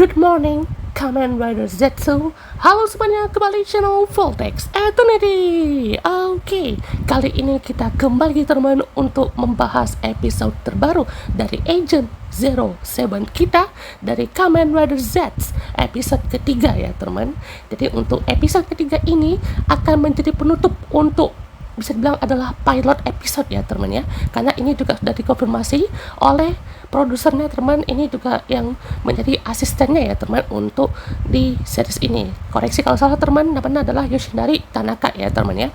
Good morning, Kamen Rider Zetsu. Halo semuanya, kembali channel Voltex Eternity. Oke, kali ini kita kembali teman untuk membahas episode terbaru dari Agent 07 kita dari Kamen Rider Z, episode ketiga ya teman. Jadi untuk episode ketiga ini akan menjadi penutup untuk bisa dibilang adalah pilot episode ya teman ya, karena ini juga sudah dikonfirmasi oleh produsernya teman, ini juga yang menjadi asistennya ya teman untuk di series ini. Koreksi kalau salah teman, namanya adalah Yoshinari Tanaka ya teman ya.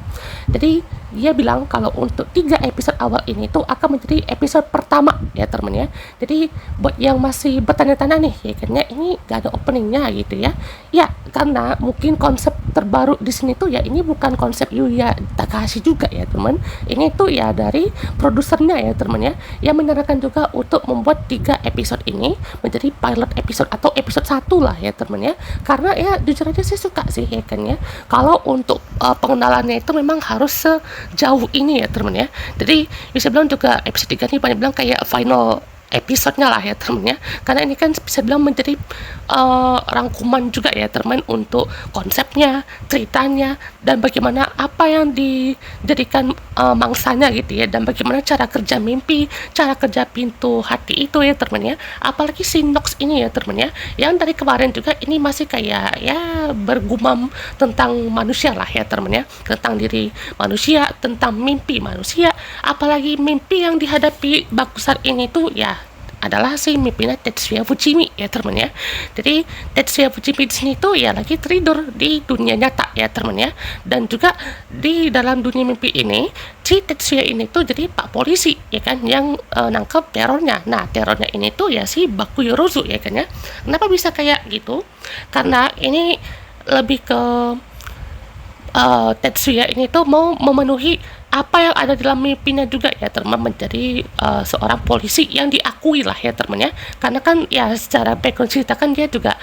Jadi dia bilang kalau untuk 3 episode awal ini tuh akan menjadi episode pertama ya teman ya. Jadi buat yang masih bertanya-tanya nih ya kayaknya ini gak ada openingnya gitu ya. Ya karena mungkin konsep terbaru di sini tuh ya ini bukan konsep Yuya Takahashi juga ya teman. Ini tuh ya dari produsernya ya teman ya, yang menyarankan juga untuk membuat 3 episode ini menjadi pilot episode atau episode 1 lah ya teman ya. Karena ya jujur aja saya suka sih ya kan ya, kalau untuk pengenalannya itu memang harus sejauh ini ya teman ya. Jadi bisa bilang juga episode 3 ini banyak bilang kayak final episode-nya lah ya teman ya, karena ini kan bisa bilang menjadi rangkuman juga ya teman untuk konsepnya, ceritanya, dan bagaimana apa yang dijadikan mangsanya gitu ya, dan bagaimana cara kerja mimpi, cara kerja pintu hati itu ya teman ya. Apalagi si Nox ini ya teman ya, yang dari kemarin juga ini masih kayak ya bergumam tentang manusia lah ya teman ya, tentang diri manusia, tentang mimpi manusia, apalagi mimpi yang dihadapi Bakusar ini tuh ya adalah si mimpinya Tetsuya Fujimi ya teman ya. Jadi Tetsuya Fujimi di sini tuh ya lagi tidur di dunia nyata ya teman ya, dan juga di dalam dunia mimpi ini si Tetsuya ini tuh jadi pak polisi ya kan, yang nangkep terornya. Nah terornya ini tuh ya si Bakuyorozu ya kan ya. Kenapa bisa kayak gitu? Karena ini lebih ke Tetsuya ini tuh mau memenuhi apa yang ada dalam mimpinya juga ya teman, menjadi seorang polisi yang diakui lah ya teman ya. Karena kan ya secara background cerita kan dia juga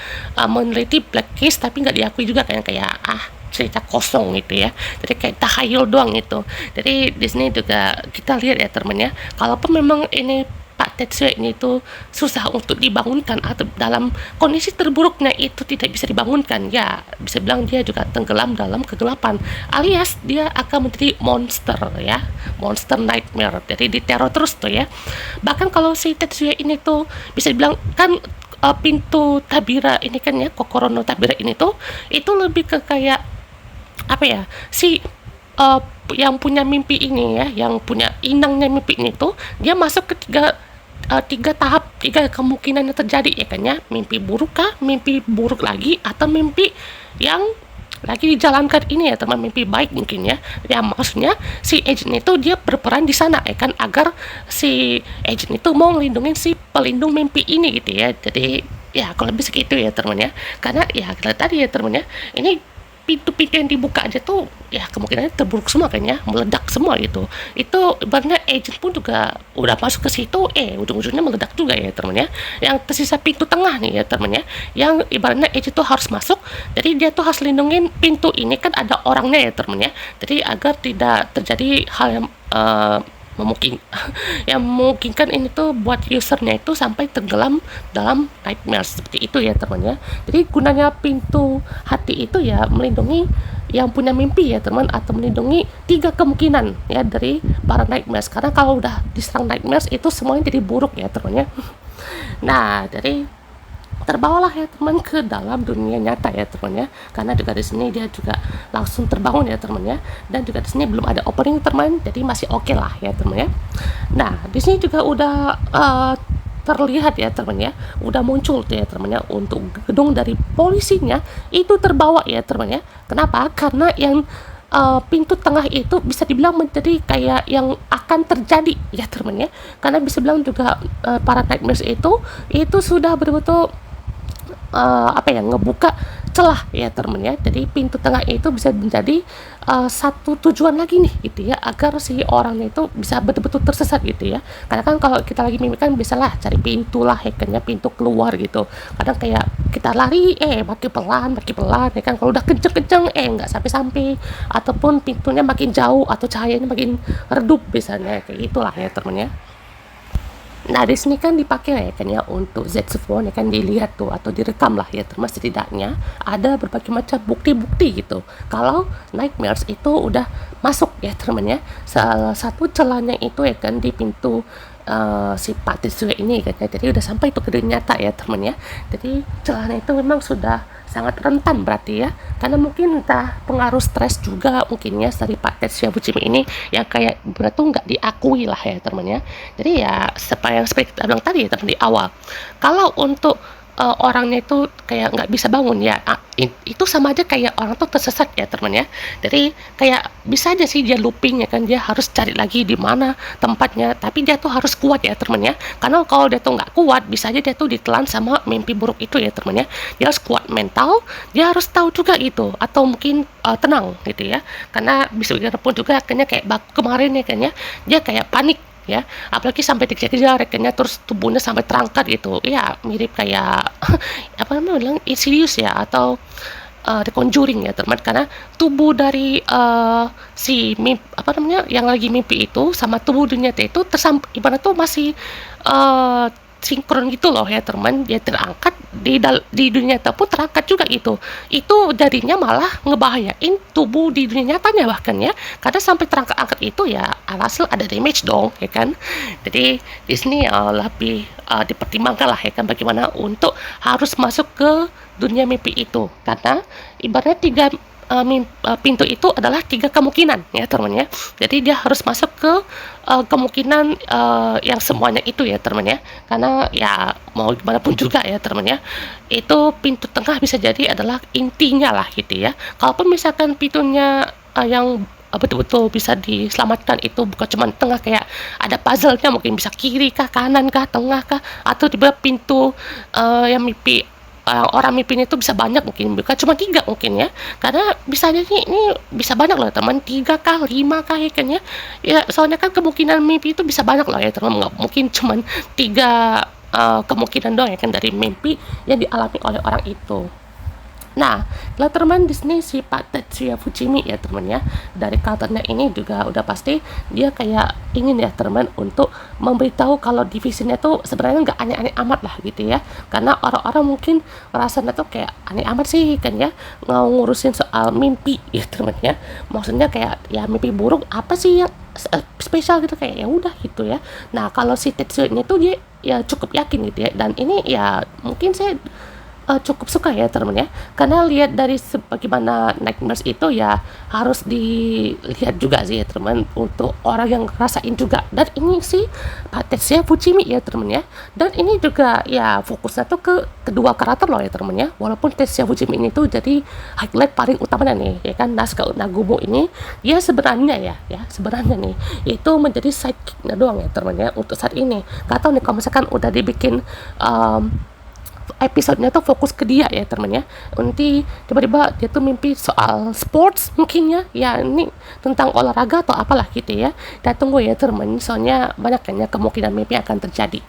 meneliti black case tapi nggak diakui juga kan, kayak cerita kosong gitu ya, jadi kayak tahayul doang itu. Jadi di sini juga kita lihat ya teman ya, kalaupun memang ini Pak Tetsuya ini tuh susah untuk dibangunkan atau dalam kondisi terburuknya itu tidak bisa dibangunkan, ya bisa bilang dia juga tenggelam dalam kegelapan, alias dia akan menjadi monster ya, monster nightmare, jadi diteror terus tuh ya. Bahkan kalau si Tetsuya ini tuh bisa dibilang kan pintu tabira ini kan ya, Kokoro no Tabira ini tuh itu lebih ke kayak apa ya, si yang punya mimpi ini ya, yang punya inangnya mimpi ini tuh dia masuk ke tiga tahap, 3 kemungkinan yang terjadi ya kan ya. Mimpi buruk kah, mimpi buruk lagi, atau mimpi yang lagi dijalankan ini ya teman, mimpi baik mungkin ya. Ya maksudnya si agent itu dia berperan di sana ya kan, agar si agent itu mau ngelindungin si pelindung mimpi ini gitu ya. Jadi ya kalau lebih segitu ya teman ya. Karena ya tadi ya teman ya, ini pintu-pintu yang dibuka aja tuh ya kemungkinannya terburuk semua kan ya, meledak semua gitu. Itu ibaratnya agent pun juga udah masuk ke situ, ujung-ujungnya meledak juga ya teman ya. Yang tersisa pintu tengah nih ya teman ya, yang ibaratnya agent tuh harus masuk, jadi dia tuh harus lindungin pintu ini kan ada orangnya ya teman ya. Jadi agar tidak terjadi hal yang yang memungkinkan ini tuh buat usernya itu sampai tenggelam dalam nightmare seperti itu ya teman ya. Jadi gunanya pintu hati itu ya melindungi yang punya mimpi ya teman, atau melindungi 3 kemungkinan ya dari para nightmares, karena kalau udah diserang nightmares itu semuanya jadi buruk ya teman ya. Nah dari terbawalah ya teman ke dalam dunia nyata ya teman ya, karena juga di sini dia juga langsung terbangun ya teman ya, dan juga di sini belum ada opening teman, jadi masih oke lah ya teman ya. Nah di sini juga udah terlihat ya teman ya, udah muncul tuh ya teman ya, untuk gedung dari polisinya itu terbawa ya teman ya. Kenapa? Karena yang pintu tengah itu bisa dibilang menjadi kayak yang akan terjadi ya teman ya, karena bisa bilang juga para nightmares itu sudah betul-betul ngebuka celah ya teman ya. Jadi pintu tengah itu bisa menjadi satu tujuan lagi nih gitu ya, agar si orangnya itu bisa betul-betul tersesat gitu ya. Karena kan kalau kita lagi mimpi kan biasalah cari pintu lah ya kan ya, pintu keluar gitu. Kadang kayak kita lari makin pelan ya kan, kalau udah kenceng-kenceng nggak sampai-sampai, ataupun pintunya makin jauh atau cahayanya makin redup biasanya, kayak itulah ya teman ya. Nah, di sini kan dipakai ya kan ya untuk saxophone ya kan dilihat tuh atau direkam lah ya, termasuk setidaknya ada berbagai macam bukti-bukti gitu. Kalau Nightmares itu udah masuk ya teman ya. Salah satu celahnya itu ya kan di pintu si Pak Tetsuya ini kan ya. Jadi udah sampai tuh ke dunia nyata ya teman ya. Jadi celahnya itu memang sudah sangat rentan berarti ya, karena mungkin entah pengaruh stres juga mungkin ya dari Pak Tetsuya Fujimi ini yang kayak berarti nggak diakui lah ya teman ya. Jadi ya seperti kita bilang tadi ya teman di awal, kalau untuk orangnya itu kayak nggak bisa bangun ya, itu sama aja kayak orang tuh tersesat ya teman ya. Jadi kayak bisa aja sih dia looping ya kan, dia harus cari lagi di mana tempatnya, tapi dia tuh harus kuat ya teman ya, karena kalau dia tuh nggak kuat bisa aja dia tuh ditelan sama mimpi buruk itu ya teman ya. Dia harus kuat mental, dia harus tahu juga itu, atau mungkin tenang gitu ya, karena bisa pun juga akhirnya kayak kemarin ya kan ya, dia kayak panik ya, apalagi sampai dikejar-kejar rekannya, terus tubuhnya sampai terangkat gitu ya, mirip kayak apa namanya bilang Insidious ya, atau The Conjuring ya teman, karena tubuh dari si mimpi, apa namanya yang lagi mimpi itu sama tubuh dunia itu ibarat tuh masih uh, sinkron gitu loh ya teman, dia terangkat di dunia nyata pun terangkat juga itu jadinya malah ngebahayain tubuh di dunia nyatanya bahkan ya, karena sampai terangkat-angkat itu ya alhasil ada damage dong ya kan. Jadi di sini lebih dipertimbangkan lah ya kan bagaimana untuk harus masuk ke dunia mimpi itu, karena ibaratnya pintu itu adalah 3 kemungkinan ya teman ya. Jadi dia harus masuk ke kemungkinan yang semuanya itu ya teman ya, karena ya mau gimana pun juga ya teman ya, itu pintu tengah bisa jadi adalah intinya lah gitu ya. Kalaupun misalkan pintunya yang betul-betul bisa diselamatkan itu bukan cuma tengah, kayak ada puzzle-nya, mungkin bisa kiri kah, kanan kah, tengah kah, atau tiba pintu yang mimpi orang mimpinya itu bisa banyak, mungkin bukan cuma 3 mungkin ya, karena bisa jadi ini bisa banyak loh teman, 3 kah 5 kah ya kan ya. Ya soalnya kan kemungkinan mimpi itu bisa banyak loh ya teman, nggak mungkin cuma 3 kemungkinan doang ya kan dari mimpi yang dialami oleh orang itu. Nah, Letterman di sini si Pak Tetsuya Fujimi ya teman ya, dari karakternya ini juga udah pasti dia kayak ingin ya teman untuk memberitahu kalau divisinya tuh sebenarnya nggak aneh-aneh amat lah gitu ya, karena orang-orang mungkin rasanya tuh kayak aneh amat sih kan ya, ngurusin soal mimpi ya teman ya, maksudnya kayak ya mimpi buruk apa sih yang spesial gitu, kayak ya udah gitu ya. Nah kalau si Tetsuya ini tuh dia ya cukup yakin gitu ya, dan ini ya mungkin saya cukup suka ya teman ya, karena lihat dari bagaimana Nightmares itu ya harus dilihat juga sih ya teman, untuk orang yang rasain juga. Dan ini sih Pak Tetsuya Fujimi ya teman ya, dan ini juga ya fokusnya tuh ke kedua karakter loh ya teman ya, walaupun Tetsuya Fujimi ini tuh jadi highlight paling utamanya nih ya kan, Nasuka Nagumo ini ya sebenarnya ya sebenarnya nih itu menjadi sidekicknya doang ya teman ya untuk saat ini. Gak tau nih kalau misalkan udah dibikin episodenya tuh fokus ke dia ya teman ya, nanti tiba-tiba dia tuh mimpi soal sports mungkin ya ini tentang olahraga atau apalah gitu ya. Kita tunggu ya teman, soalnya banyak kan ya kemungkinan mimpi akan terjadi.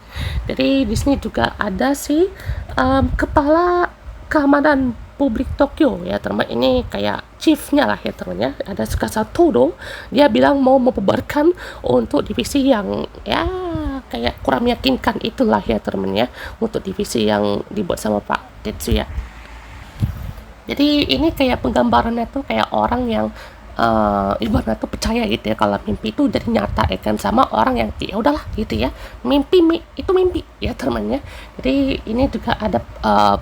Jadi di sini juga ada si kepala keamanan publik Tokyo ya teman, ini kayak chiefnya lah ya teman ya, ada Tsukasa Todo. Dia bilang mau membubarkan untuk divisi yang ya kayak kurang meyakinkan itulah ya teman ya, untuk divisi yang dibuat sama Pak Tetsuya. Jadi ini kayak penggambarannya tuh kayak orang yang ibaratnya tuh percaya gitu ya kalau mimpi itu jadi nyata ya kan, sama orang yang ya udahlah gitu ya, mimpi itu mimpi ya teman ya. Jadi ini juga ada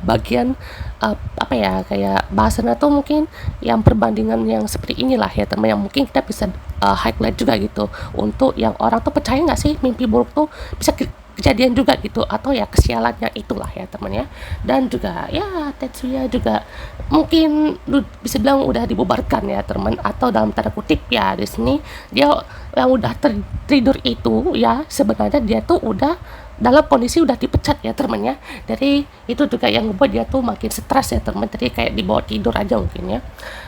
bagian apa ya kayak bahasanya tuh mungkin yang perbandingan yang seperti inilah ya teman, yang mungkin kita bisa highlight juga gitu, untuk yang orang tuh percaya nggak sih mimpi buruk tuh bisa kejadian juga gitu, atau ya kesialannya itulah ya teman ya. Dan juga ya Tetsuya juga mungkin bisa bilang udah dibubarkan ya teman, atau dalam tanda kutip ya di sini dia yang udah tertidur itu ya sebenarnya dia tuh udah dalam kondisi udah dipecat ya teman ya. Jadi itu juga yang membuat dia tuh makin stres ya teman, jadi kayak dibawa tidur aja mungkin ya.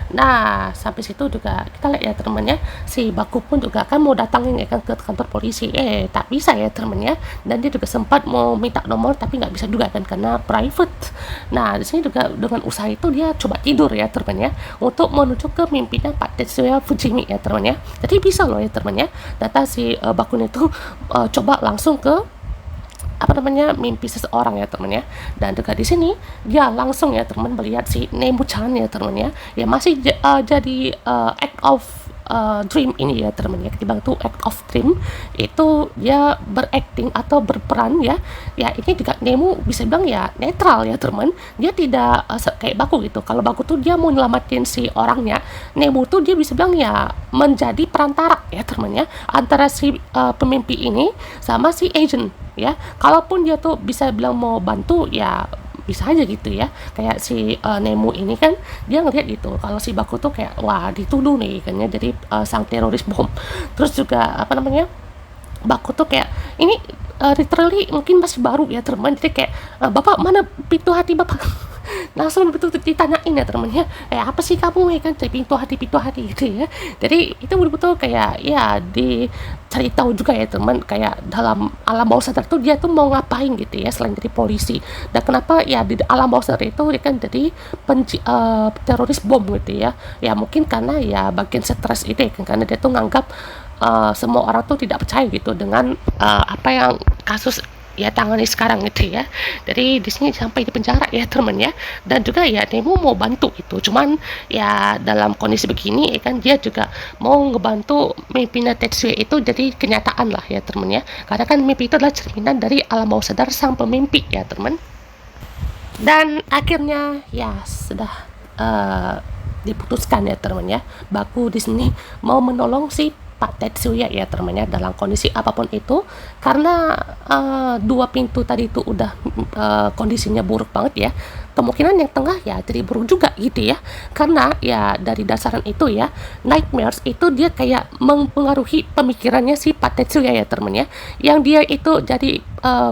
Nah sampai situ juga kita lihat ya teman ya, si Baku pun juga kan mau datangin ya kan ke kantor polisi, tak bisa ya teman ya, dan dia juga sempat mau minta nomor tapi nggak bisa juga kan karena private. Nah di sini juga dengan usaha itu dia coba tidur ya teman ya, untuk menuju ke mimpinya Pak Tetsuya Fujimi ya teman ya. Jadi bisa loh ya teman ya, data si Bakun itu coba langsung ke mimpi seseorang ya teman ya. Dan juga di sini dia langsung ya teman melihat si Nemu-chan ya teman ya, ya masih jadi act of dream ini ya teman ya, ketimbang tuh act of dream itu dia berakting atau berperan ya. Ya ini juga Nemu bisa bilang ya netral ya teman, dia tidak kayak Baku gitu. Kalau Baku tuh dia mau nyelamatin si orangnya, Nemu tuh dia bisa bilang ya menjadi perantara ya teman ya, antara si pemimpi ini sama si agent ya. Kalaupun dia tuh bisa bilang mau bantu ya bisa aja gitu ya, kayak si Nemu ini kan dia ngeliat gitu kalau si Baku tuh kayak wah dituduh nih kan ya jadi sang teroris bom. Terus juga Baku tuh kayak ini literally mungkin masih baru ya teman, jadi kayak bapak mana pintu hati bapak langsung betul ditanyain ya temennya, apa sih kamu ya kan, dari pintu hati gitu ya. Jadi itu betul-betul kayak ya dicari tahu juga ya teman, kayak dalam alam bawah sadar tuh dia tuh mau ngapain gitu ya selain dari polisi, dan kenapa ya di alam bawah sadar itu dia kan jadi teroris bom gitu ya. Ya mungkin karena ya bagian stres itu ya kan, karena dia tuh nganggap semua orang tuh tidak percaya gitu dengan apa yang kasus ya tangani sekarang gitu ya. Jadi di sini sampai di penjara ya teman ya. Dan juga ya Nemo mau bantu itu, cuman ya dalam kondisi begini ya kan dia juga mau ngebantu mimpinya Tetsuya itu jadi kenyataan lah ya teman ya, karena kan mimpi itu adalah cerminan dari alam bawah sadar sang pemimpi ya teman. Dan akhirnya ya sudah diputuskan ya teman ya, Baku di sini mau menolong si Pak Tetsuya ya temannya dalam kondisi apapun itu, karena dua pintu tadi itu udah kondisinya buruk banget ya. Kemungkinan yang tengah ya jadi buruk juga gitu ya, karena ya dari dasaran itu ya nightmares itu dia kayak mempengaruhi pemikirannya si Pak Tetsuya ya temannya, yang dia itu jadi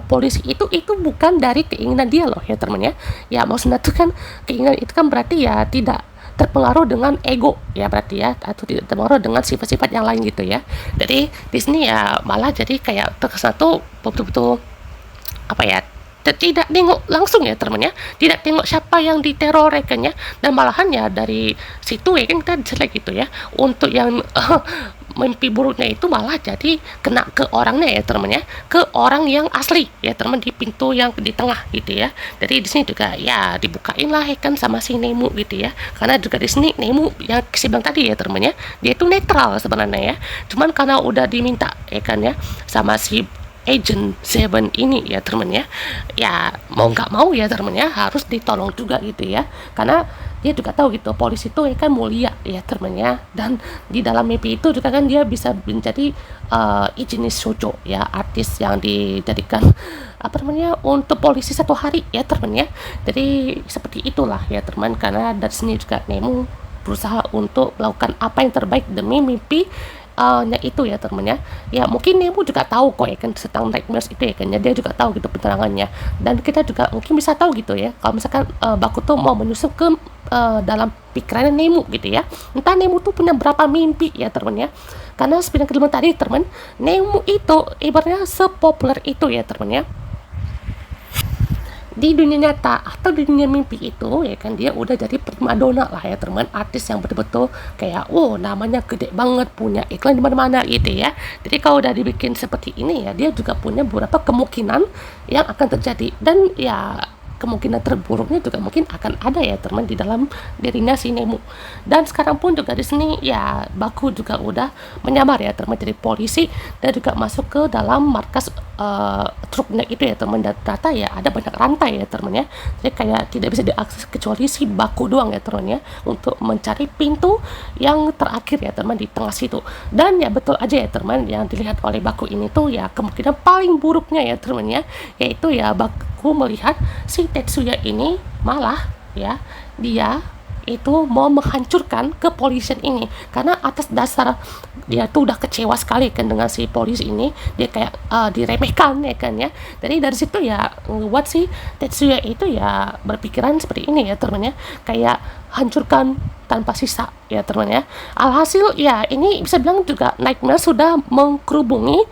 polisi itu bukan dari keinginan dia loh ya temannya. Ya maksudnya tuh kan keinginan itu kan berarti ya tidak terpengaruh dengan ego ya berarti ya, atau tidak terpengaruh dengan sifat-sifat yang lain gitu ya. Jadi di sini ya malah jadi kayak terkesan tuh betul-betul apa ya, tidak tengok langsung ya temannya, tidak tengok siapa yang diteror rekannya, dan malahan ya dari situ ya kan kita jelek gitu ya, untuk yang mimpi buruknya itu malah jadi kena ke orangnya ya temannya, ke orang yang asli ya teman, di pintu yang di tengah gitu ya. Jadi di sini juga ya dibukain lah ya kan sama si Nemu gitu ya, karena juga di sini Nemu yang saya bilang tadi ya temannya, dia itu netral sebenarnya ya, cuman karena udah diminta ya kan ya sama si Agent Seven ini ya temennya, ya mau nggak mau ya temennya harus ditolong juga gitu ya, karena dia juga tahu gitu polisi itu ya kan mulia ya temennya, dan di dalam mimpi itu juga kan dia bisa menjadi Ichinis Shoujo ya, artis yang dijadikan untuk polisi satu hari ya temennya. Jadi seperti itulah ya teman, karena dari sini juga Nemu berusaha untuk melakukan apa yang terbaik demi mimpi itu ya temennya. Ya mungkin Nemo juga tahu kok ya kan tentang nightmares itu ya kan ya, dia juga tahu gitu penerangannya, dan kita juga mungkin bisa tahu gitu ya kalau misalkan Baku tuh mau menyusup ke dalam pikirannya Nemo gitu ya, entah Nemo tuh punya berapa mimpi ya temennya. Karena seperti yang tadi temen, Nemo itu ibaratnya sepopuler itu ya temennya di dunia nyata atau di dunia mimpi itu ya kan, dia udah jadi primadona lah ya teman, artis yang betul-betul kayak namanya gede banget, punya iklan di mana-mana gitu ya. Jadi kalau udah dibikin seperti ini ya, dia juga punya beberapa kemungkinan yang akan terjadi, dan ya kemungkinan terburuknya juga mungkin akan ada ya teman di dalam dirinya si Nemu. Dan sekarang pun juga di sini ya Baku juga udah menyamar ya teman jadi polisi, dan juga masuk ke dalam markas truknya itu ya teman, dan ternyata ya ada banyak rantai ya teman ya, jadi kayak tidak bisa diakses kecuali si Baku doang ya teman ya, untuk mencari pintu yang terakhir ya teman di tengah situ. Dan ya betul aja ya teman, yang dilihat oleh Baku ini tuh ya kemungkinan paling buruknya ya teman ya, yaitu ya Baku melihat si Tetsuya ini malah ya dia itu mau menghancurkan kepolisian ini, karena atas dasar dia tuh udah kecewa sekali kan dengan si polisi ini, dia kayak diremehkan ya kan ya. Jadi dari situ ya buat si Tetsuya itu ya berpikiran seperti ini ya teman ya, kayak hancurkan tanpa sisa ya teman ya. Alhasil ya ini bisa bilang juga nightmare sudah mengkerubungi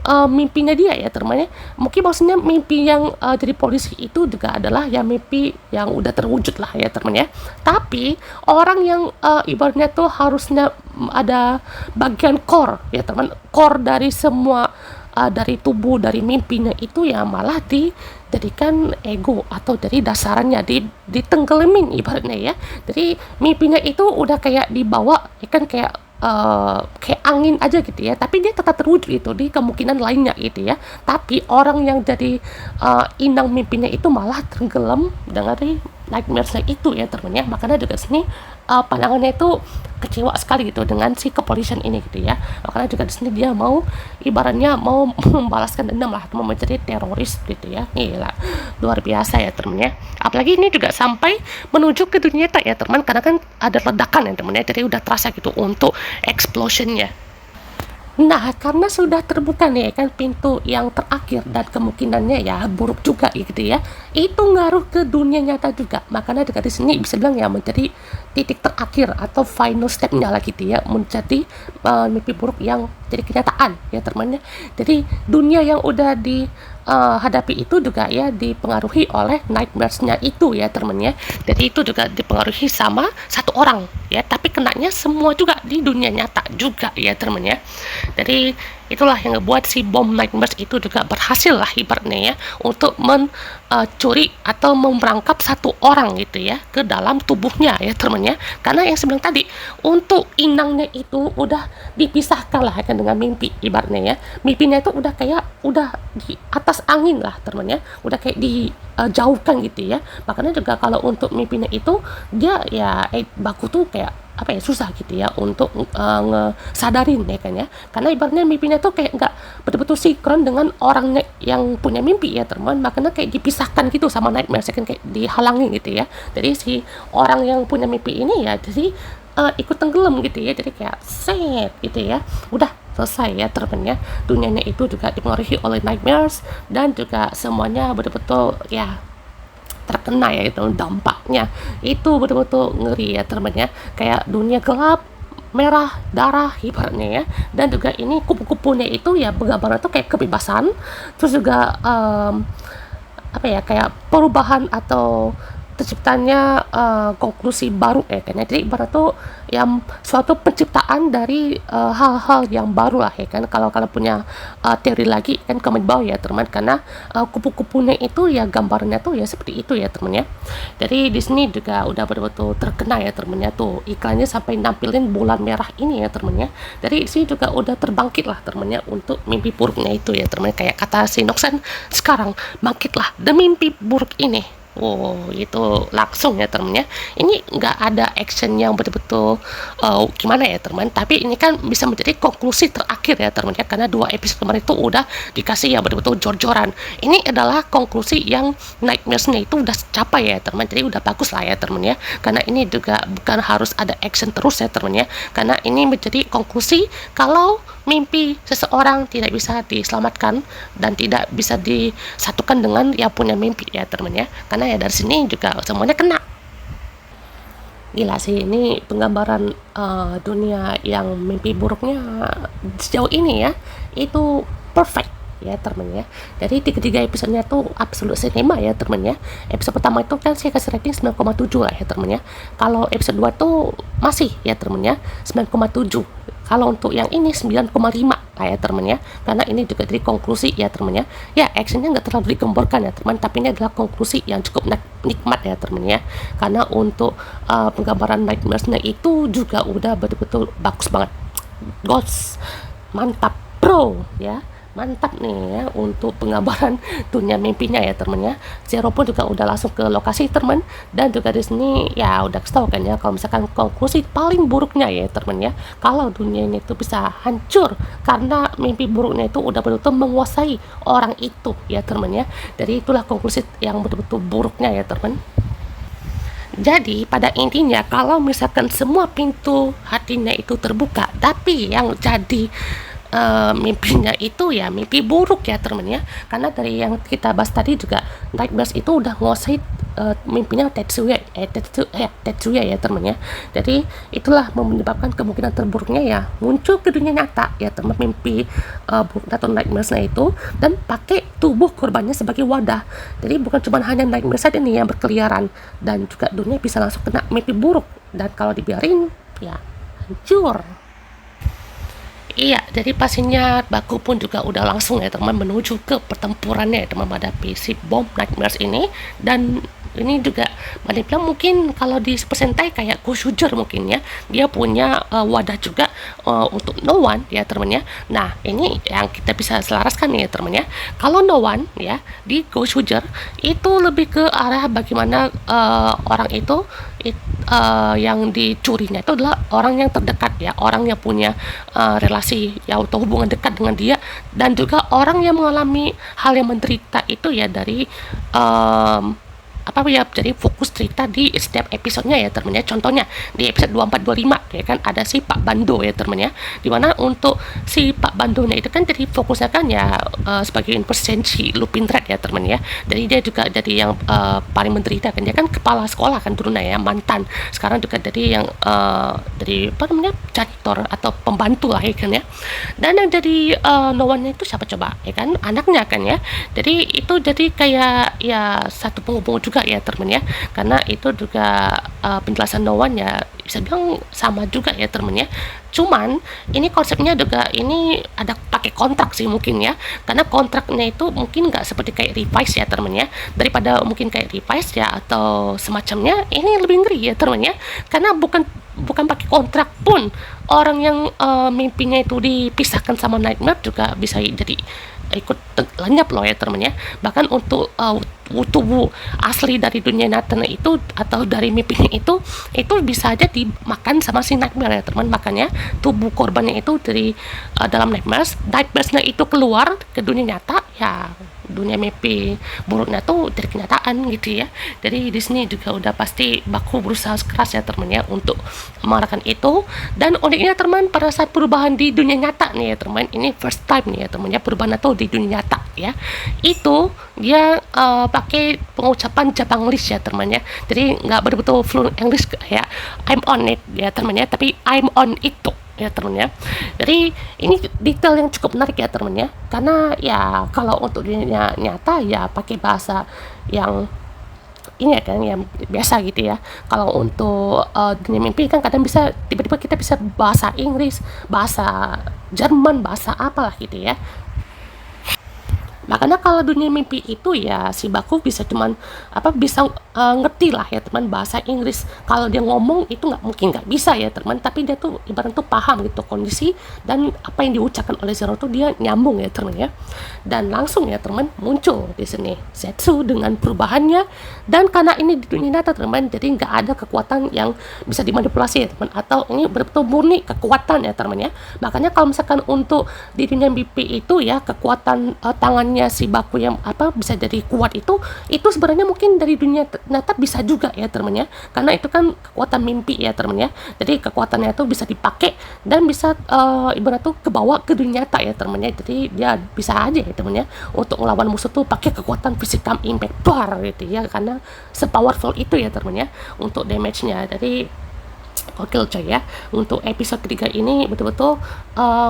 mimpinya dia ya temannya. Mungkin maksudnya mimpi yang jadi polisi itu juga adalah ya mimpi yang udah terwujud lah ya temannya. Tapi orang yang ibaratnya tuh harusnya ada bagian core ya teman, core dari semua dari tubuh, dari mimpinya itu ya malah dijadikan ego atau dari dasarannya ditenggelamin ibaratnya ya. Jadi mimpinya itu udah kayak dibawa ya kan, kayak angin aja gitu ya, tapi dia tetap terwujud itu di kemungkinan lainnya gitu ya. Tapi orang yang jadi inang mimpinya itu malah tenggelam dengan nightmares itu ya teman ya. Makanya juga sini pandangannya itu kecewa sekali gitu dengan si kepolisian ini gitu ya. Makanya juga di sini dia mau ibaratnya mau membalaskan dendam lah, mau menjadi teroris gitu ya. Gila, luar biasa ya teman ya. Apalagi ini juga sampai menuju ke dunia nyata ya teman, karena kan ada ledakan ya teman ya, jadi udah terasa gitu untuk explosionnya. Nah, karena sudah terbuka nih kan pintu yang terakhir dan kemungkinannya ya buruk juga gitu ya. Itu ngaruh ke dunia nyata juga. Makanya juga di sini bisa bilang ya menjadi titik terakhir atau final stepnya lah gitu ya, menjadi mimpi buruk yang jadi kenyataan ya teman-teman. Jadi dunia yang udah dihadapi itu juga ya dipengaruhi oleh nightmares-nya itu ya teman ya. Jadi itu juga dipengaruhi sama satu orang ya, tapi kenanya semua juga di dunia nyata juga ya teman ya. Jadi itulah yang ngebuat si bom nightmares itu juga berhasil lah ibaratnya ya untuk mencuri atau memperangkap satu orang gitu ya ke dalam tubuhnya ya temennya. Karena yang sebelum tadi untuk inangnya itu udah dipisahkan lah kan dengan mimpi ibaratnya ya. Mimpinya itu udah kayak udah di atas angin lah temennya, udah kayak dijauhkan gitu ya. Makanya juga kalau untuk mimpinya itu dia ya baku tuh kayak apa ya, susah gitu ya untuk ngesadarin ya kan ya, karena ibaratnya mimpinya tuh kayak nggak betul-betul sinkron dengan orangnya yang punya mimpi ya teman. Makanya kayak dipisahkan gitu sama nightmares kan, kayak dihalangi gitu ya. Jadi si orang yang punya mimpi ini ya jadi ikut tenggelam gitu ya, jadi kayak set gitu ya, udah selesai ya teman-teman ya. Dunianya itu juga dipengaruhi oleh nightmares dan juga semuanya betul-betul ya terkena ya, itu dampaknya itu betul-betul ngeri ya teman ya. Kayak dunia gelap, merah darah ibaratnya ya. Dan juga ini kupu-kupunya itu ya bergambaran tuh kayak kebebasan, terus juga apa ya, kayak perubahan atau terciptanya konklusi baru ya kan ya. Jadi ibarat tuh yang suatu penciptaan dari hal-hal yang baru lah ya kan. Kalau kalian punya teori lagi kan komen bawah ya teman, karena kupu-kupunya itu ya gambarnya tuh ya seperti itu ya teman ya. Jadi di sini juga udah betul-betul terkena ya teman ya, tuh iklannya sampai nampilin bulan merah ini ya teman ya. Jadi di sini juga udah terbangkit lah teman ya untuk mimpi buruknya itu ya teman. Kayak kata si Noxan, sekarang bangkitlah demi mimpi buruk ini. Oh, itu langsung ya temennya. Ini nggak ada action yang betul-betul gimana ya teman, tapi ini kan bisa menjadi konklusi terakhir ya teman ya, karena 2 episode kemarin itu udah dikasih ya betul-betul jor-joran. Ini adalah konklusi yang nightmares-nya itu udah capai ya teman, jadi udah bagus lah ya teman ya. Karena ini juga bukan harus ada action terus ya teman ya, karena ini menjadi konklusi kalau mimpi seseorang tidak bisa diselamatkan dan tidak bisa disatukan dengan yang punya mimpi ya teman ya. Karena ya dari sini juga semuanya kena. Gila sih ini penggambaran dunia yang mimpi buruknya sejauh ini ya, itu perfect ya temen ya. Jadi 3 episodenya tuh absolute cinema ya temen ya. Episode pertama itu kan saya kasih rating 9,7 lah ya temen ya. Kalau episode 2 tuh masih ya temen ya 9,7. Kalau untuk yang ini 9,5 lah ya temen ya. Karena ini juga dari konklusi ya temen ya. Ya actionnya nggak terlalu digemborkan ya teman, tapi ini adalah konklusi yang cukup nikmat ya temen ya. Karena untuk penggambaran nightmares-nya itu juga udah betul-betul bagus banget. Gods, mantap bro ya. Mantap nih ya untuk penggambaran dunia mimpinya ya temen ya. Zero pun juga udah langsung ke lokasi temen, dan juga di sini ya udah kasih kan ya kalau misalkan konklusi paling buruknya ya temen ya, kalau dunia ini tuh bisa hancur karena mimpi buruknya itu udah betul-betul menguasai orang itu ya temen ya. Jadi itulah konklusi yang betul-betul buruknya ya temen. Jadi pada intinya kalau misalkan semua pintu hatinya itu terbuka, tapi yang jadi mimpinya itu ya mimpi buruk ya temen ya. Karena dari yang kita bahas tadi juga nightmares itu udah nguasai mimpinya Tetsuya ya temen ya. Jadi itulah menyebabkan kemungkinan terburuknya ya muncul ke dunia nyata ya temen, mimpi buruk atau nightmaresnya itu, dan pakai tubuh korbannya sebagai wadah. Jadi bukan cuma hanya nightmares saja nih yang berkeliaran, dan juga dunia bisa langsung kena mimpi buruk, dan kalau dibiarin ya hancur. Iya, jadi pastinya Baku pun juga udah langsung ya teman menuju ke pertempurannya ya teman menghadapi si bom Nightmares ini. Dan ini juga mana bilang mungkin kalau di Super Sentai kayak Goshuger mungkin ya, dia punya wadah juga untuk No One ya teman ya. Nah ini yang kita bisa selaraskan ya teman ya. Kalau No One ya di Goshuger itu lebih ke arah bagaimana orang itu yang dicurinya itu adalah orang yang terdekat ya, orang yang punya relasi ya atau hubungan dekat dengan dia, dan juga orang yang mengalami hal yang menderita itu ya dari apa ya, jadi fokus cerita di setiap episodenya ya teman ya. Contohnya di episode 2425 ya kan ada si Pak Bando ya teman ya, dimana untuk si Pak Bandonya itu kan jadi fokusnya kan ya sebagai impersonasi Lupin Red ya teman ya. Jadi dia juga jadi yang paling menderita kan, dia kan kepala sekolah kan dulunya ya, mantan, sekarang juga jadi yang dari apa namanya janitor atau pembantu lah ya kan ya. Dan yang jadi no one itu siapa coba ya kan, anaknya kan ya. Jadi itu jadi kayak ya satu penghubung juga ya teman ya, karena itu juga penjelasan no one ya bisa bilang sama juga ya teman ya. Cuman ini konsepnya juga ini ada pakai kontrak sih mungkin ya, karena kontraknya itu mungkin nggak seperti kayak revise ya teman ya. Daripada mungkin kayak revise ya atau semacamnya, ini lebih ngeri ya teman ya, karena bukan pakai kontrak pun orang yang mimpinya itu dipisahkan sama Nightmare juga bisa jadi ikut lenyap loh ya teman ya. Bahkan untuk tubuh asli dari dunia nyata itu atau dari mimpinya itu bisa aja dimakan sama si Nightmare ya teman. Makanya tubuh korbannya itu dari dalam Nightmaresnya itu keluar ke dunia nyata ya, dunia mimpi buruknya tuh dari kenyataan gitu ya. Jadi di sini juga udah pasti Baku berusaha keras ya teman ya untuk mengarahkan itu. Dan uniknya teman, pada saat perubahan di dunia nyata nih ya teman, ini first time nih ya teman ya, perubahan atau di dunia nyata ya, itu dia pakai pengucapan Japanese ya teman ya. Jadi nggak betul-betul fluent English ya, I'm on it ya teman ya, tapi I'm on itu ya teman ya. Jadi ini detail yang cukup menarik ya teman ya, karena ya kalau untuk dunia nyata ya pakai bahasa yang ini ya kan yang biasa gitu ya. Kalau untuk dunia mimpi kan kadang bisa tiba-tiba kita bisa bahasa Inggris, bahasa Jerman, bahasa apalah gitu ya. Makanya kalau dunia mimpi itu ya si Baku bisa cuman bisa ngerti lah ya teman bahasa Inggris. Kalau dia ngomong itu nggak bisa ya teman, tapi dia tuh ibarat tuh paham gitu kondisi dan apa yang diucapkan oleh Zero tuh dia nyambung ya teman ya. Dan langsung ya teman muncul di sini Zetsu dengan perubahannya. Dan karena ini di dunia nyata teman, jadi nggak ada kekuatan yang bisa dimanipulasi ya teman, atau ini betul-betul murni kekuatan ya teman ya. Makanya kalau misalkan untuk di dunia mimpi itu ya kekuatan tangannya si Baku yang bisa jadi kuat itu sebenarnya mungkin dari dunia nyata bisa juga ya teman ya, karena itu kan kekuatan mimpi ya teman ya. Jadi kekuatannya itu bisa dipakai dan bisa ibarat tuh kebawa ke dunia nyata ya teman ya. Jadi dia bisa aja ya teman ya untuk melawan musuh tuh pakai kekuatan physical impact bar gitu ya, karena sepowerful itu ya teman ya untuk damage-nya. Jadi gokil coy ya, untuk episode ketiga ini betul-betul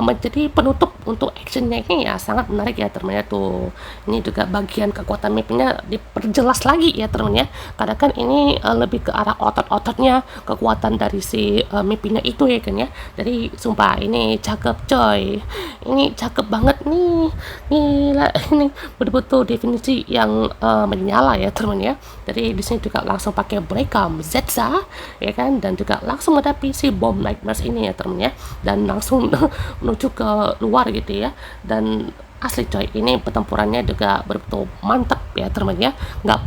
menjadi penutup untuk actionnya ini ya, sangat menarik ya teman ya. Tuh ini juga bagian kekuatan mimpinya diperjelas lagi ya teman ya, karena kan ini lebih ke arah otot-ototnya, kekuatan dari si mimpinya itu ya kan ya. Jadi sumpah ini cakep coy, ini cakep banget nih, gila ini betul-betul definisi yang menyala ya teman ya. Jadi di sini juga langsung pakai Breakam Zetsa ya kan, dan juga langsung menghadapi si bom Nightmares ini ya teman ya, dan langsung menuju ke luar gitu ya. Dan asli coy ini pertempurannya juga betul-betul mantap ya teman ya, nggak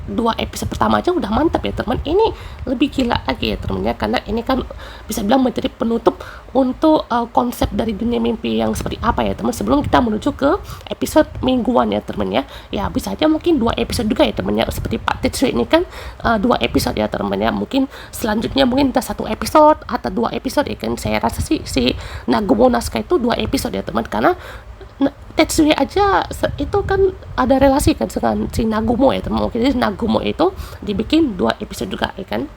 2 episode pertama aja udah mantap ya teman. Ini lebih gila lagi ya teman ya, karena ini kan bisa bilang menjadi penutup untuk konsep dari dunia mimpi yang seperti apa ya teman, sebelum kita menuju ke episode mingguan ya teman ya. Ya bisa aja mungkin 2 episode juga ya teman ya, seperti Pak Tetsu ini kan 2 episode ya teman ya. Mungkin selanjutnya mungkin kita 1 episode atau 2 episode ya kan. Saya rasa sih si Nagumo Naska itu 2 episode ya teman, karena Tetsuya aja itu kan ada relasi kan dengan si Nagumo ya teman. Mungkin Nagumo itu dibikin 2 episode juga ya kan.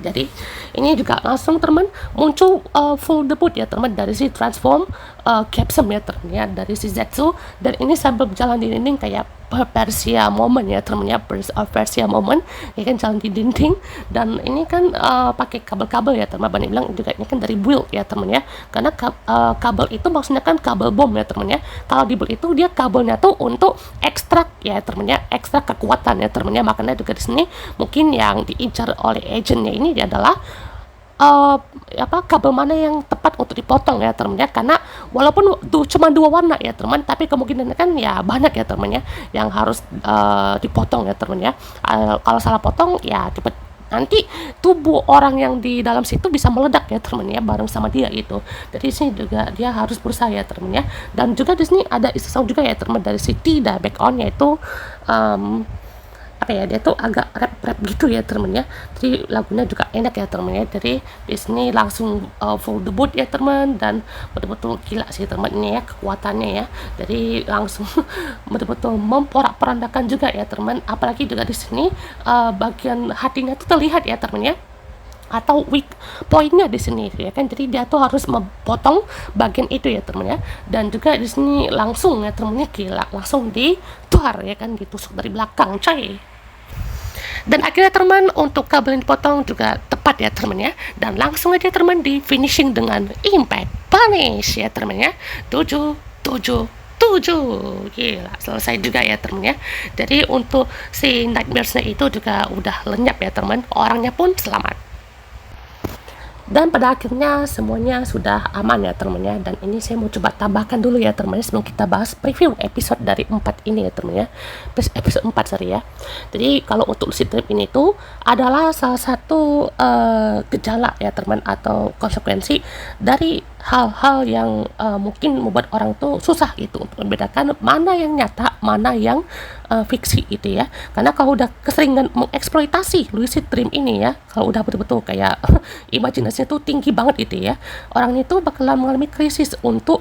Jadi ini juga langsung teman muncul full debut ya teman dari si transform Capsum ya teman ya, dari si Zetsu. Dan ini sambil berjalan di dinding kayak Persia moment ya temennya, Prince of Persia moment ya kan, jalan di dinding. Dan ini kan pakai kabel-kabel ya teman, banyak bilang juga ini kan dari build ya temen ya, karena kabel itu maksudnya kan kabel bom ya temen ya. Kalau di build itu dia kabelnya tuh untuk ekstrak ya temen ya, ekstrak kekuatan ya temen ya. Makanya juga di sini mungkin yang diincar oleh agentnya ini adalah kabel mana yang tepat untuk dipotong ya teman ya, karena walaupun cuma 2 warna ya teman, tapi kemungkinan kan ya banyak ya teman ya yang harus dipotong ya teman ya. Kalau salah potong ya nanti tubuh orang yang di dalam situ bisa meledak ya teman ya, bareng sama dia itu. Jadi sini juga dia harus berusaha ya teman ya. Dan juga di sini ada isu sound juga ya teman dari Siti dan back on, yaitu dia tuh agak rap gitu ya temen ya. Jadi lagunya juga enak ya temen ya. Jadi di sini langsung full debut ya temen, dan betul-betul gila sih temen ini ya kekuatannya ya. Jadi langsung betul-betul memporak-porandakan juga ya temen. Apalagi juga di sini bagian hatinya tuh terlihat ya temen ya, atau weak pointnya di sini ya kan. Jadi dia tuh harus memotong bagian itu ya temen ya. Dan juga di sini langsung ya temennya gila, langsung dituar ya kan, ditusuk dari belakang coy. Dan akhirnya teman, untuk kabel yang dipotong juga tepat ya teman ya, dan langsung aja teman di finishing dengan impact punish ya teman ya. 7-7-7, gila, selesai juga ya teman ya. Jadi untuk si nightmares-nya itu juga udah lenyap ya teman, orangnya pun selamat. Dan pada akhirnya semuanya sudah aman ya teman-teman ya. Dan ini saya mau coba tambahkan dulu ya teman-teman sebelum kita bahas preview episode dari 4 ini ya teman-teman ya. Episode 4 sorry ya. Jadi kalau untuk lucid dream ini tuh adalah salah satu gejala ya teman, atau konsekuensi dari hal-hal yang mungkin membuat orang tuh susah gitu untuk membedakan mana yang nyata, mana yang fiksi gitu ya. Karena kalau udah keseringan mengeksploitasi lucid dream ini ya, kalau udah betul-betul kayak imajinasinya tuh tinggi banget gitu ya, orang itu bakalan mengalami krisis untuk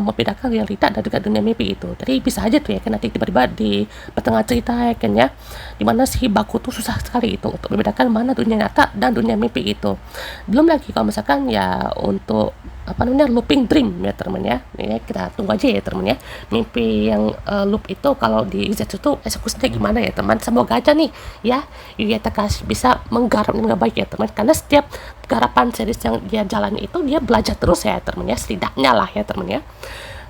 membedakan realita dan juga dunia mimpi itu. Jadi bisa aja tuh ya kan, nanti tiba-tiba di pertengahan cerita ya kan ya, dimana si Baku tuh susah sekali itu untuk membedakan mana dunia nyata dan dunia mimpi itu. Belum lagi kalau misalkan ya untuk looping dream ya teman ya. Ini kita tunggu aja ya teman ya, mimpi yang loop itu kalau di Zetsu itu eksekusinya gimana ya teman. Semoga aja nih ya Yuya Takahashi bisa menggarap dengan baik ya teman, karena setiap garapan series yang dia jalan itu dia belajar terus ya teman ya, setidaknya lah ya teman ya.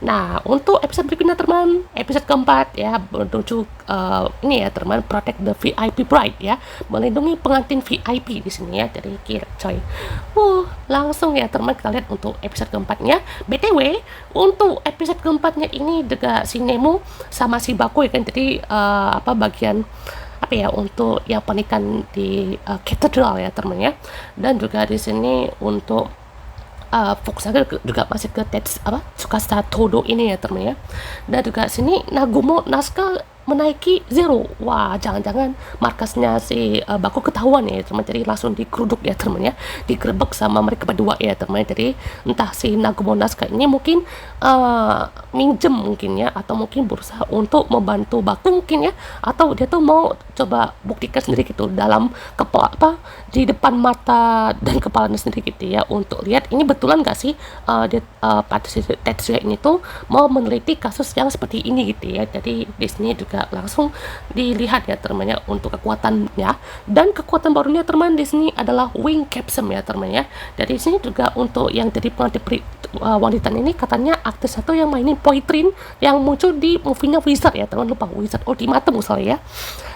Nah, untuk episode berikutnya teman, episode keempat ya, menuju ini ya teman, protect the VIP bride ya, melindungi pengantin VIP di sini ya. Jadi kira coy, langsung ya teman kita lihat untuk episode keempatnya. BTW untuk episode keempatnya ini juga si Nemo sama si Baku ya kan. Jadi bagian untuk yang pernikahan di katedral ya teman ya. Dan juga di sini untuk fokusnya juga masih ke Tsukasa Todo ini ya teman ya. Dan juga sini Nagumo Nazca menaiki zero. Wah, jangan-jangan markasnya si Baku ketahuan ya teman, jadi langsung dikeruduk ya teman ya, digerebek sama mereka berdua ya teman. Jadi entah si Nagumo Nazca ini mungkin minjem mungkin ya, atau mungkin berusaha untuk membantu Baku mungkin ya, atau dia tuh mau coba buktikan sendiri gitu dalam di depan mata dan kepalanya sendiri gitu ya, untuk lihat ini betulan gak sih Tetsuya ini tuh mau meneliti kasus yang seperti ini gitu ya. Jadi di sini juga langsung dilihat ya teman ya untuk kekuatannya. Dan kekuatan barunya teman di sini adalah wing capsum ya teman ya. Dari sini juga untuk yang jadi pengantin wanita ini katanya aktris satu yang mainin Poitrin yang muncul di movie-nya Wizard ya teman, lupa Wizard Ultimatum misalnya ya.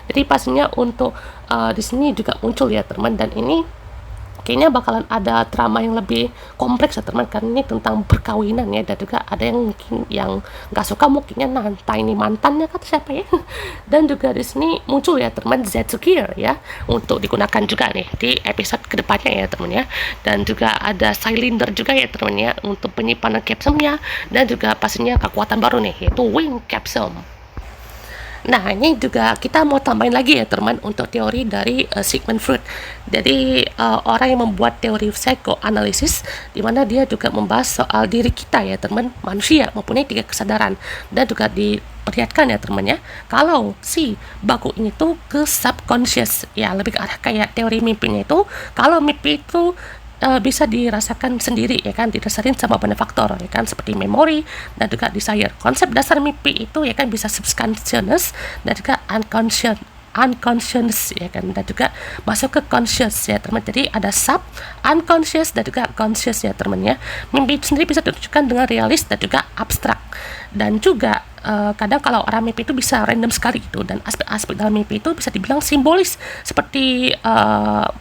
Jadi pastinya untuk di sini juga muncul ya teman, dan ini kayaknya bakalan ada drama yang lebih kompleks ya teman, karena ini tentang perkawinan ya. Dan juga ada yang mungkin yang nggak suka mungkinnya ini mantannya kata siapa ya. Dan juga di sini muncul ya teman Zetsu Gear ya, untuk digunakan juga nih di episode kedepannya ya teman ya. Dan juga ada cylinder juga ya teman ya untuk penyimpanan capsumnya, dan juga pastinya kekuatan baru nih yaitu wing capsum. Nah, ini juga kita mau tambahin lagi ya teman untuk teori dari Sigmund Freud. Jadi orang yang membuat teori psychoanalysis, di mana dia juga membahas soal diri kita ya teman, manusia mempunyai 3 kesadaran. Dan juga diperlihatkan ya teman ya, kalau si Baku ini tuh ke subconscious ya, lebih ke arah kayak teori mimpinya itu, kalau mimpi itu bisa dirasakan sendiri ya kan, didasarkan sama banyak faktor ya kan, seperti memori dan juga desire. Konsep dasar mimpi itu ya kan bisa subconscious dan juga unconscious ya kan, dan juga masuk ke conscious ya teman. Jadi ada sub, unconscious dan juga conscious ya teman ya. Mimpi itu sendiri bisa ditunjukkan dengan realis dan juga abstrak, dan juga kadang kalau orang mimpi itu bisa random sekali gitu, dan aspek-aspek dalam mimpi itu bisa dibilang simbolis, seperti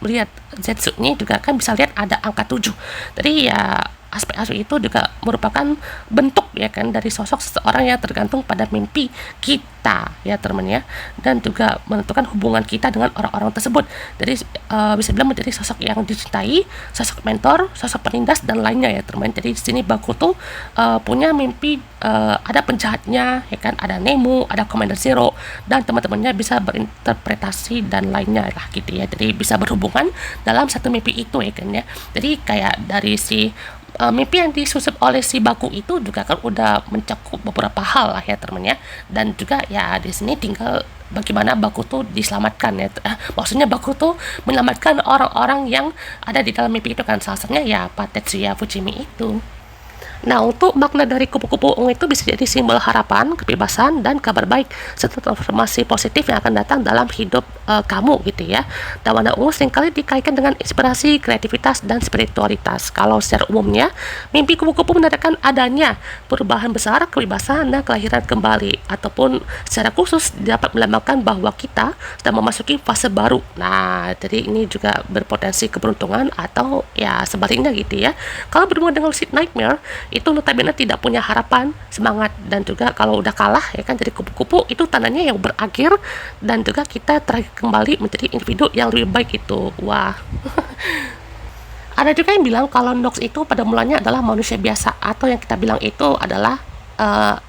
melihat Zetsu ini juga kan bisa lihat ada angka 7. Jadi ya aspek-aspek itu juga merupakan bentuk ya kan dari sosok seseorang yang tergantung pada mimpi kita ya teman ya, dan juga menentukan hubungan kita dengan orang-orang tersebut. Jadi bisa bilang menjadi sosok yang dicintai, sosok mentor, sosok penindas dan lainnya ya teman. Jadi di sini Bakuto punya mimpi ada penjahatnya ya kan, ada Nemu, ada Commander Zero, dan teman-temannya bisa berinterpretasi dan lainnya lah gitu ya. Jadi bisa berhubungan dalam satu mimpi itu ya kan ya. Jadi kayak dari si mimpi yang disusup oleh si Baku itu juga kan udah mencakup beberapa hal lah ya teman ya, dan juga ya di sini tinggal bagaimana Bakuto diselamatkan ya. Maksudnya Bakuto menyelamatkan orang-orang yang ada di dalam mimpi itu kan, salah satunya ya Pak Tetsuya Fujimi itu. Nah, untuk makna dari kupu-kupu ungu itu bisa jadi simbol harapan, kebebasan, dan kabar baik, serta transformasi positif yang akan datang dalam hidup kamu gitu ya. Dan warna ungu seringkali dikaitkan dengan inspirasi, kreativitas, dan spiritualitas. Kalau secara umumnya, mimpi kupu-kupu menandakan adanya perubahan besar, kebebasan, dan kelahiran kembali. Ataupun secara khusus dapat melambangkan bahwa kita sedang memasuki fase baru. Nah, jadi ini juga berpotensi keberuntungan atau ya sebaliknya gitu ya. Kalau berhubungan dengan lucid nightmare, itu notabene tidak punya harapan, semangat, dan juga kalau udah kalah ya kan jadi kupu-kupu, itu tandanya yang berakhir, dan juga kita terakhir kembali menjadi individu yang lebih baik itu. Wah. Ada juga yang bilang kalau Nox itu pada mulanya adalah manusia biasa, atau yang kita bilang itu adalah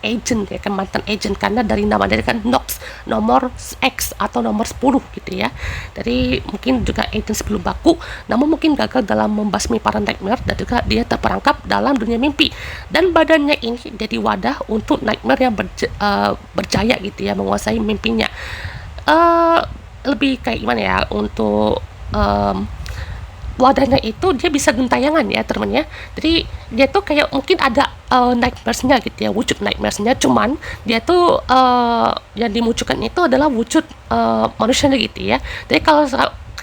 agent ya kan, mantan agent, karena dari nama dari kan Nox nomor X atau nomor 10 gitu ya. Jadi mungkin juga agent sebelum Baku, namun mungkin gagal dalam membasmi para nightmare, dan juga dia terperangkap dalam dunia mimpi, dan badannya ini jadi wadah untuk nightmare yang berjaya gitu ya, menguasai mimpinya. Lebih kayak gimana ya, untuk wadahnya itu dia bisa gentayangan ya teman ya. Jadi dia tuh kayak mungkin ada nightmares-nya gitu ya, wujud nightmares-nya, cuman dia tuh yang dimunculkan itu adalah wujud manusianya gitu ya. Jadi kalau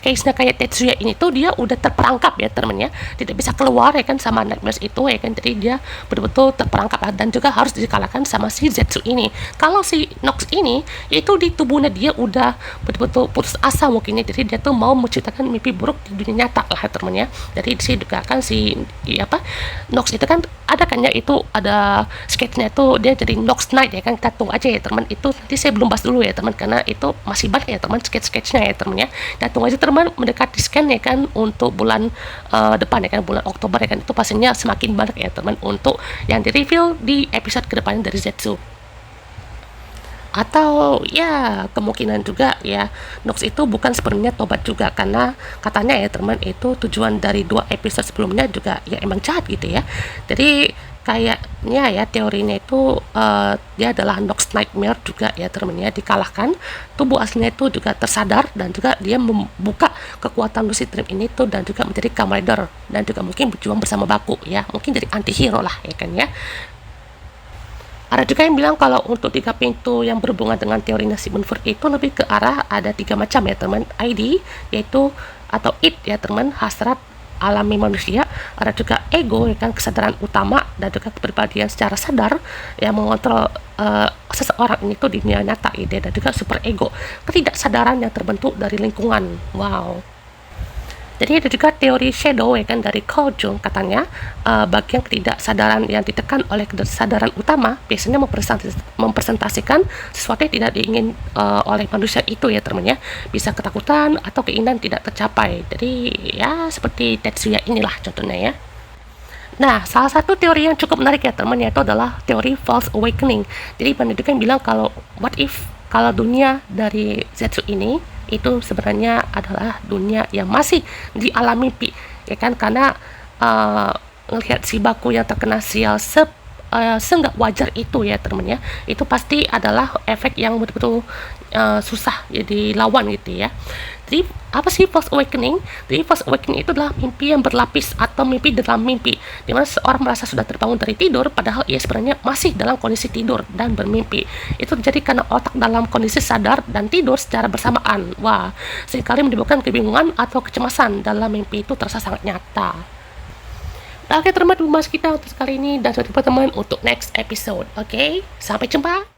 case-nya kayak Tetsuya ini tuh dia udah terperangkap ya temennya, tidak bisa keluar ya kan sama nightmares itu ya kan, jadi dia betul-betul terperangkap dan juga harus dikalahkan sama si Zetsu ini. Kalau si Nox ini itu di tubuhnya dia udah betul-betul putus asa mungkin ya, jadi dia tuh mau menciptakan mimpi buruk di dunia nyata lah temennya. Jadi di sini juga kan si Nox itu kan ada kan ya, itu ada sketchnya itu dia jadi Nox Knight ya kan. Kita tunggu aja ya teman, itu nanti saya belum bahas dulu ya teman, karena itu masih banyak ya teman sketch-sketchnya ya teman ya. Kita tunggu aja teman, mendekati scan ya kan untuk bulan depan ya kan, bulan Oktober ya kan, itu pastinya semakin banyak ya teman untuk yang di reveal di episode kedepannya dari Zetsu. Atau ya kemungkinan juga ya Nox itu bukan sebenarnya tobat juga, karena katanya ya teman itu tujuan dari 2 episode sebelumnya juga ya emang jahat gitu ya. Jadi kayaknya ya teorinya itu dia adalah Nox Nightmare juga ya teman ya, dikalahkan, tubuh aslinya itu juga tersadar, dan juga dia membuka kekuatan lucid dream ini tuh, dan juga menjadi Kamen Rider, dan juga mungkin berjuang bersama Baku ya, mungkin jadi anti-hero lah ya kan ya. Ada juga yang bilang kalau untuk 3 pintu yang berhubungan dengan teorinya Sigmund Freud itu lebih ke arah ada 3 macam ya teman, ID yaitu atau id ya teman, hasrat alami manusia, ada juga ego ya kan, kesadaran utama, dan juga kepribadian secara sadar yang mengontrol seseorang ini tuh di dunia nyata ide, dan juga super ego, ketidaksadaran yang terbentuk dari lingkungan. Wow. Jadi ada juga teori shadow ya kan dari Carl Jung, katanya bagian ketidaksadaran yang ditekan oleh kesadaran utama biasanya mempresentasikan sesuatu yang tidak diingin oleh manusia itu ya teman ya, bisa ketakutan atau keinginan tidak tercapai. Jadi ya seperti Tetsuya inilah contohnya ya. Nah, salah satu teori yang cukup menarik ya teman, yaitu adalah teori false awakening. Jadi pendidikan bilang kalau what if kalau dunia dari Zetsu ini itu sebenarnya adalah dunia yang masih di alam mimpi ya kan, karena ngelihat si Baku yang terkena sial seenggak wajar itu ya teman ya, itu pasti adalah efek yang betul-betul susah ya dilawan gitu ya. Jadi apa sih false awakening? Jadi false awakening itu adalah mimpi yang berlapis atau mimpi dalam mimpi, di mana seorang merasa sudah terbangun dari tidur padahal ia sebenarnya masih dalam kondisi tidur dan bermimpi. Itu terjadi karena otak dalam kondisi sadar dan tidur secara bersamaan. Wah, seringkali menimbulkan kebingungan atau kecemasan dalam mimpi itu terasa sangat nyata. Oke teman, itu mas kita untuk kali ini, dan sampai jumpa teman untuk next episode. Oke, sampai jumpa.